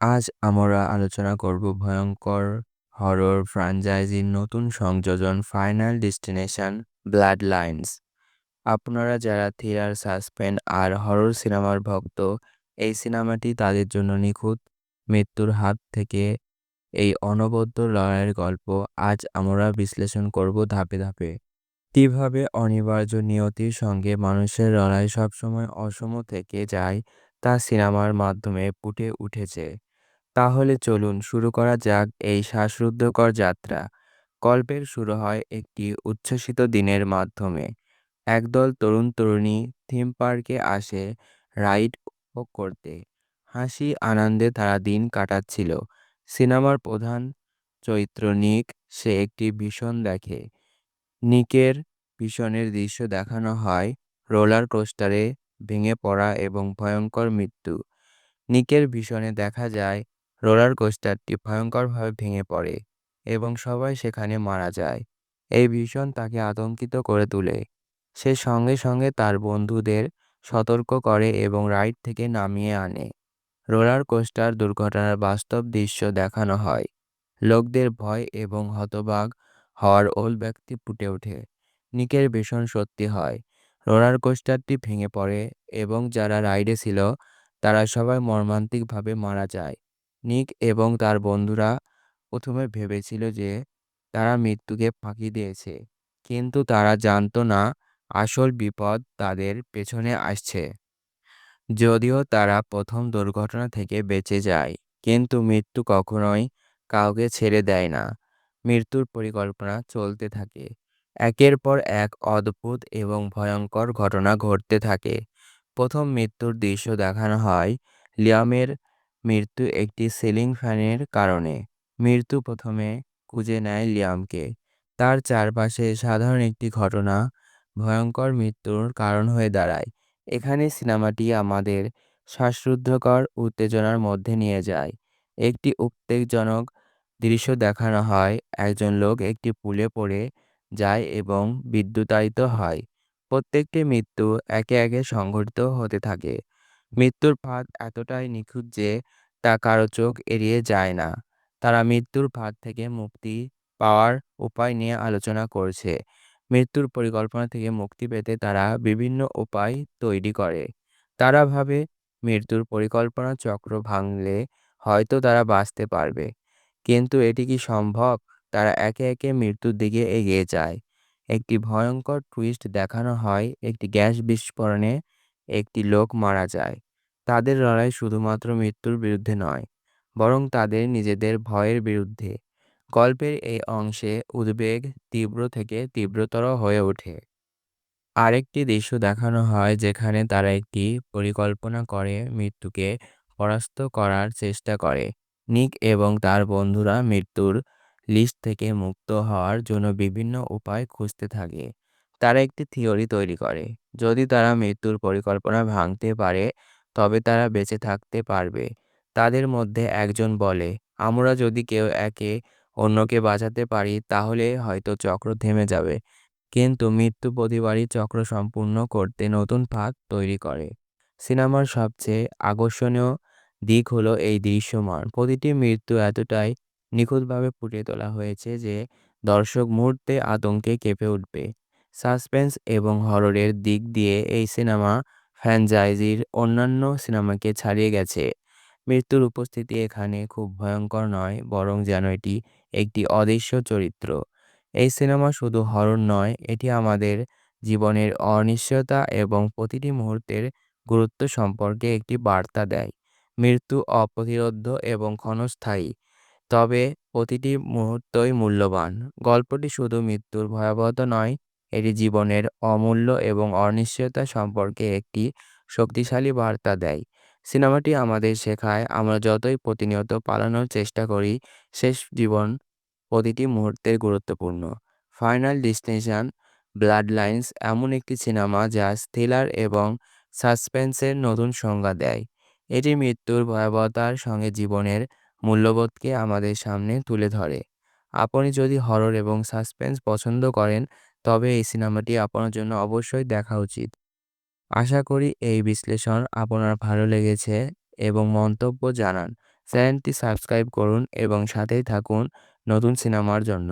আজ আমরা আলোচনা করব ভয়ঙ্কর হরর ফ্র্যাঞ্চাইজির নতুন সংযোজন ফাইনাল ডেস্টিনেশন ব্লাড লাইন্স। আপনারা যারা থ্রিলার, সাসপেন্স আর হরর সিনেমার ভক্ত, এই সিনেমাটি তাদের জন্য নিখুঁত। মৃত্যুর হাত থেকে এই অনবদ্য লড়াইয়ের গল্প আজ আমরা বিশ্লেষণ করব ধাপে ধাপে। কিভাবে অনিবার্য নিয়তির সঙ্গে মানুষের লড়াই সবসময় অসম থেকে যায় তা সিনেমার মাধ্যমে ফুটে উঠেছে। তাহলে চলুন শুরু করা যাক এই শ্বাসরুদ্ধকর যাত্রা। গল্পের শুরু হয় একটি উচ্ছ্বসিত দিনের মাধ্যমে। একদল তরুণ তরুণী থিম পার্কে আসে রাইড উপভোগ করতে। হাসি আনন্দে তারা দিন কাটাচ্ছিল। সিনেমার প্রধান চরিত্র নিক, সে একটি ভীষণ দেখে। নিকের ভীষণের দৃশ্য দেখানো হয় রোলার কোস্টারে ভেঙে পড়া এবং ভয়ঙ্কর মৃত্যু। নিকের ভীষণে দেখা যায় রোলার কোস্টারটি ভয়ঙ্করভাবে ভেঙে পড়ে এবং সবাই সেখানে মারা যায়। এই ভীষণ তাকে আতঙ্কিত করে তোলে। সে সঙ্গে সঙ্গে তার বন্ধুদের সতর্ক করে এবং রাইড থেকে নামিয়ে আনে। রোলার কোস্টার দুর্ঘটনার বাস্তব দৃশ্য দেখানো হয়। লোকদের ভয় এবং হতবাক হওয়ার অভিব্যক্তি ফুটে ওঠে। নিকের ভীষণ সত্যি হয়। রোলার কোস্টারটি ভেঙে পড়ে এবং যারা রাইডে ছিল তারা সবাই মর্মান্তিকভাবে মারা যায়। নিক এবং তার বন্ধুরা প্রথমে ভেবেছিল যে তারা মৃত্যুকে ফাঁকি দিয়েছে, কিন্তু তারা জানতো না আসল বিপদ তাদের পেছনে আসছে। যদিও তারা প্রথম দুর্ঘটনা থেকে বেঁচে যায়, কিন্তু মৃত্যু কখনোই কাউকে ছেড়ে দেয় না। মৃত্যুর পরিকল্পনা চলতে থাকে। একের পর এক অদ্ভুত এবং ভয়ঙ্কর ঘটনা ঘটতে থাকে। প্রথম মৃত্যুর দৃশ্য দেখানো হয় লিয়ামের মৃত্যু একটি সিলিং ফ্যানের কারণে। মৃত্যু প্রথমে খুঁজে নেয় লিয়ামকে। তার চারপাশে সাধারণ একটি ঘটনা ভয়ঙ্কর মৃত্যুর কারণ হয়ে দাঁড়ায়। এখানে সিনেমাটি আমাদের শ্বাসরুদ্ধকর উত্তেজনার মধ্যে নিয়ে যায়। একটি উদ্বেগজনক দৃশ্য দেখানো হয়, একজন লোক একটি পুলে পড়ে যায় এবং বিদ্যুতায়িত হয়। প্রত্যেকটি মৃত্যু একে একে সংঘটিত হতে থাকে। মৃত্যুর ফাঁদ এতটাই নিখুঁত যে তা কারো চোখ এড়িয়ে যায় না। তারা মৃত্যুর ফাঁদ থেকে মুক্তি পাওয়ার উপায় নিয়ে আলোচনা করছে। মৃত্যুর পরিকল্পনা থেকে মুক্তি পেতে তারা বিভিন্ন উপায় তৈরি করে। তারা ভাবে মৃত্যুর পরিকল্পনা চক্র ভাঙলে হয়তো তারা বাঁচতে পারবে। কিন্তু এটি কি সম্ভব? তারা একে একে মৃত্যুর দিকে এগিয়ে যায়। একটি ভয়ঙ্কর টুইস্ট দেখানো হয়, একটি গ্যাস বিস্ফোরণে একটি লোক মারা যায়। তাদের লড়াই শুধুমাত্র মৃত্যুর বিরুদ্ধে নয়, বরং তাদের নিজেদের ভয়ের বিরুদ্ধে। গল্পের এই অংশে উদ্বেগ তীব্র থেকে তীব্রতর হয়ে ওঠে। আরেকটি দৃশ্য দেখানো হয় যেখানে তারা একটি পরিকল্পনা করে মৃত্যুকে পরাস্ত করার চেষ্টা করে। নিক এবং তার বন্ধুরা মৃত্যুর লিস্ট থেকে মুক্ত হওয়ার জন্য বিভিন্ন উপায় খুঁজতে থাকে। তারা একটি থিওরি তৈরি করে, যদি তারা মৃত্যুর পরিকল্পনা ভাঙতে পারে তবে তারা বেঁচে থাকতে পারবে। তাদের মধ্যে একজন বলে, আমরা যদি কেউ একে অন্যকে বাঁচাতে পারি তাহলে হয়তো চক্র থেমে যাবে। কিন্তু মৃত্যু প্রতিবারই চক্র সম্পূর্ণ করতে নতুন ফাঁদ তৈরি করে। সিনেমার সবচেয়ে আকর্ষণীয় দিক হলো এই দৃশ্যমান প্রতিটি মৃত্যু এতটাই নিখুঁতভাবে ফুটিয়ে তোলা হয়েছে যে দর্শক মুহূর্তে আতঙ্কে কেঁপে উঠবে। সাসপেন্স এবং হররের দিক দিয়ে এই সিনেমা ফ্র্যাঞ্চাইজির অন্যান্য সিনেমাকে ছাড়িয়ে গেছে। মৃত্যুর উপস্থিতি এখানে খুব ভয়ঙ্কর নয়, বরং যেন এটি একটি অদৃশ্য চরিত্র। এই সিনেমা শুধু হরর নয়, এটি আমাদের জীবনের অনিশ্চয়তা এবং প্রতিটি মুহূর্তের গুরুত্ব সম্পর্কে একটি বার্তা দেয়। মৃত্যু অপ্রতিরোধ্য এবং ক্ষণস্থায়ী, তবে প্রতিটি মুহূর্তই মূল্যবান। গল্পটি শুধু মৃত্যুর ভয়াবহতা নয়, এটি জীবনের অমূল্য এবং অনিশ্চয়তা সম্পর্কে একটি শক্তিশালী বার্তা দেয়। সিনেমাটি আমাদের শেখায় আমরা যতই প্রতিনিয়ত পালানোর চেষ্টা করি, শেষ জীবন প্রতিটি মুহূর্তে গুরুত্বপূর্ণ। ফাইনাল ডেস্টিনেশন ব্লাড লাইন্স এমন একটি সিনেমা যা থ্রিলার এবং সাসপেন্সের নতুন সংজ্ঞা দেয়। এটি মৃত্যুর ভয়াবহতার সঙ্গে জীবনের মূল্যবোধকে আমাদের সামনে তুলে ধরে। আপনি যদি হরর এবং সাসপেন্স পছন্দ করেন তবে এই সিনেমাটি আপনার জন্য অবশ্যই দেখা উচিত। আশা করি এই বিশ্লেষণ আপনার ভালো লেগেছে এবং মন্তব্য জানান। চ্যানেলটি সাবস্ক্রাইব করুন এবং সাথেই থাকুন নতুন সিনেমার জন্য।